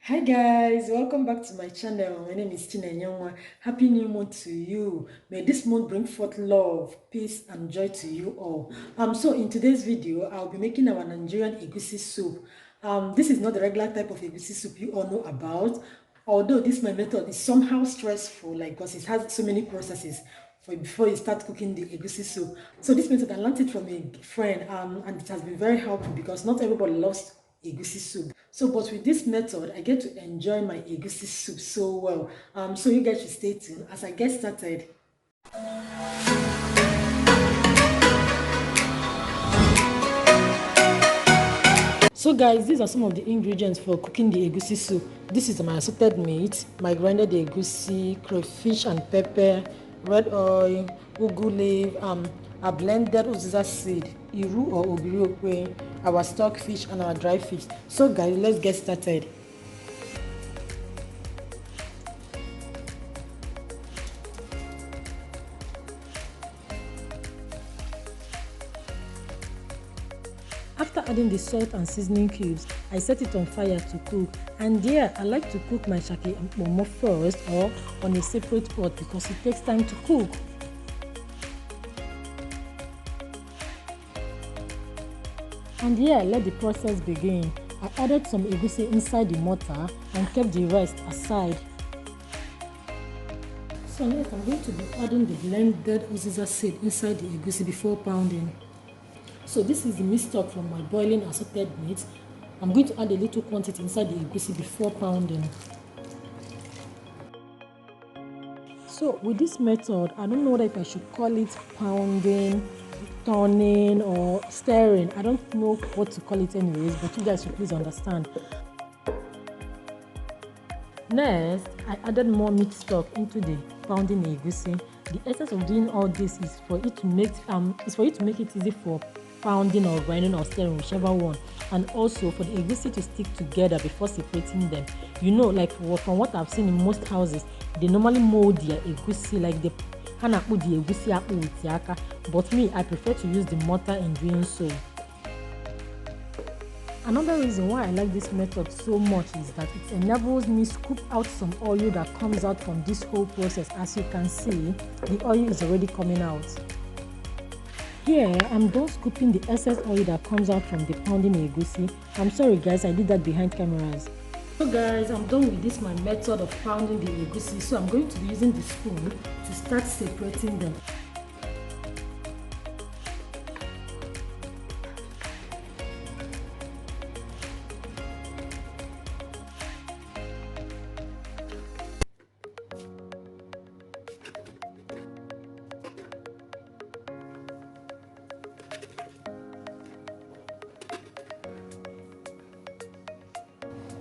Hi guys, welcome back to my channel. My name is Nenye'S. Happy new month to you. May this month bring forth love, peace and joy to you all. So in today's video, I'll be making our Nigerian Egwusi soup. This is not the regular type of Egwusi soup you all know about. Although this my method is somehow stressful, like because it has so many processes before you start cooking the Egwusi soup. So this method I learned it from a friend, and it has been very helpful because not everybody loves Egwusi soup. So, but with this method, I get to enjoy my Egwusi soup so well. So you guys should stay tuned as I get started. So guys, these are some of the ingredients for cooking the Egwusi soup. This is my assorted meat, my grinded Egwusi, crayfish and pepper, red oil, ugu leaf, a blended uziza seed, iru or obiriokwe, our stock fish and our dry fish. So guys, let's get started. After adding the salt and seasoning cubes, I set it on fire to cook, and there I like to cook my shake and momo first or on a separate pot because it takes time to cook. And here let the process begin. I added some Egwusi inside the mortar and kept the rest aside. So next I'm going to be adding the blended uziza seed inside the Egwusi before pounding. So this is the meat stock from my boiling assorted meat. I'm going to add a little quantity inside the Egwusi before pounding. So with this method, I don't know if I should call it pounding, turning or stirring. I don't know what to call it anyways, but you guys should please understand. Next, I added more meat stock into the pounding Egwusi. The essence of doing all this is for it to make it easy for pounding or grinding or stirring, whichever one, and also for the Egwusi to stick together before separating them. You know, like from what I've seen in most houses, they normally mold their Egwusi, like they can put the Egwusi up with yaka, but me, I prefer to use the mortar in doing so. Another reason why I like this method so much is that it enables me to scoop out some oil that comes out from this whole process. As you can see, the oil is already coming out. Here, I'm done scooping the excess oil that comes out from the pounding Egwusi. I'm sorry guys, I did that behind cameras. So guys, I'm done with this my method of pounding the Egwusi. So I'm going to be using the spoon to start separating them.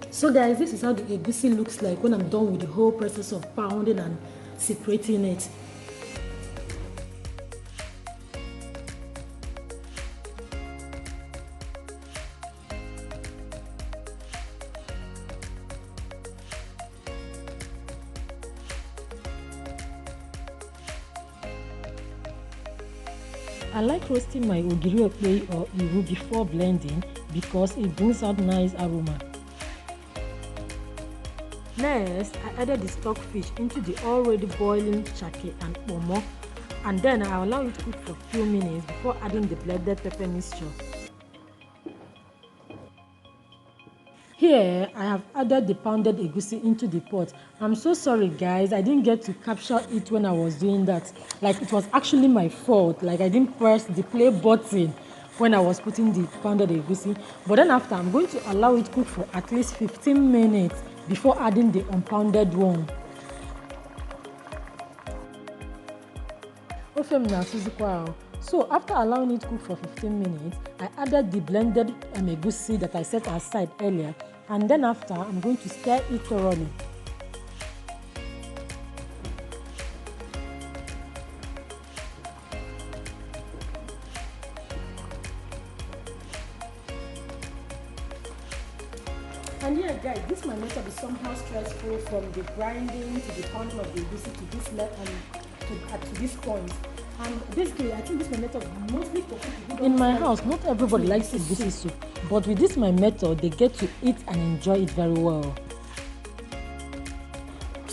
So guys, this is how the Egwusi looks like when I'm done with the whole process of pounding and separating it. I like roasting my ogiri or iru before blending because it brings out nice aroma. Next, I added the stock fish into the already boiling shake and omo, and then I allow it to cook for a few minutes before adding the blended pepper mixture. Here, I have added the pounded Egwusi into the pot. I'm so sorry guys, I didn't get to capture it when I was doing that. Like, it was actually my fault. Like, I didn't press the play button when I was putting the pounded Egwusi. But then after, I'm going to allow it to cook for at least 15 minutes before adding the unpounded one. So after allowing it to cook for 15 minutes, I added the blended Egwusi that I set aside earlier, and then after I'm going to stir it thoroughly. And yeah guys, this my method is somehow stressful, from the grinding to the pounding of the Egwusi to this to this point. And basically, I think this my method mostly for people who in my house. Not everybody likes Egwusi soup, but with this my method, they get to eat and enjoy it very well.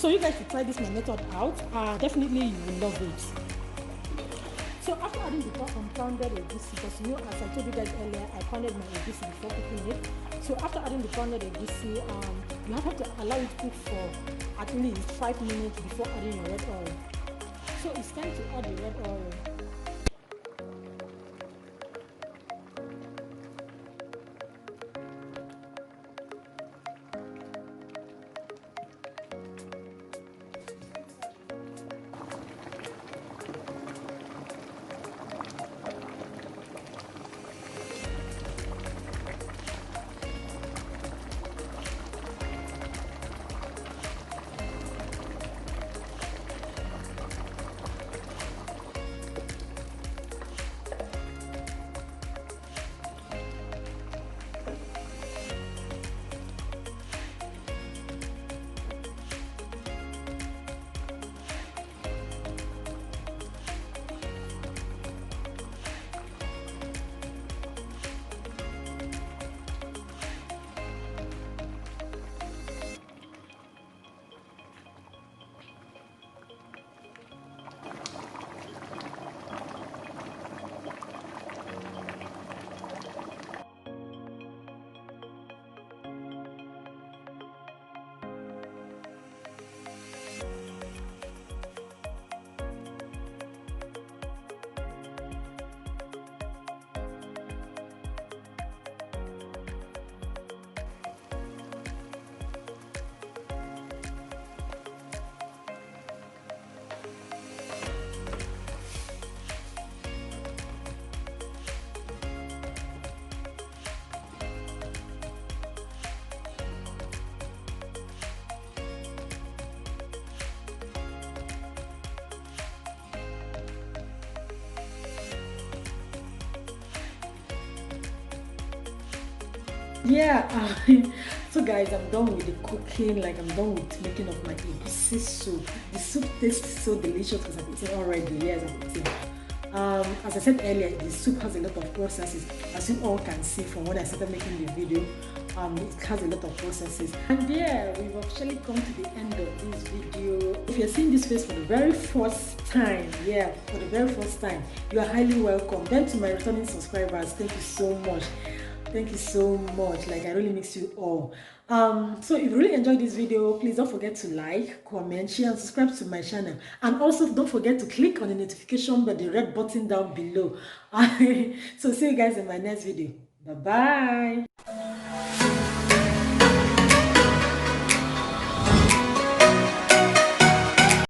So you guys should try this my method out. Definitely you will love it. So after adding the pounded egwusi, because as I told you guys earlier, I pounded my egwusi before cooking it. So after adding the pounded egwusi, you have to allow it to cook for at least 5 minutes before adding your red oil. So it's time to add the red oil. Yeah, so guys, I'm done with the cooking. Like, I'm done with making of my egwusi soup. The soup tastes so delicious because I've eaten already. Yes, I've eaten. As I said earlier, the soup has a lot of processes. As you all can see from when I started making the video, it has a lot of processes. And yeah, we've officially come to the end of this video. If you're seeing this face for the very first time, yeah, for the very first time, you are highly welcome. Then to my returning subscribers, thank you so much. Thank you so much. Like, I really miss you all. So if you really enjoyed this video, please don't forget to like, comment, share, and subscribe to my channel. And also don't forget to click on the notification bell, the red button down below. So see you guys in my next video. Bye bye.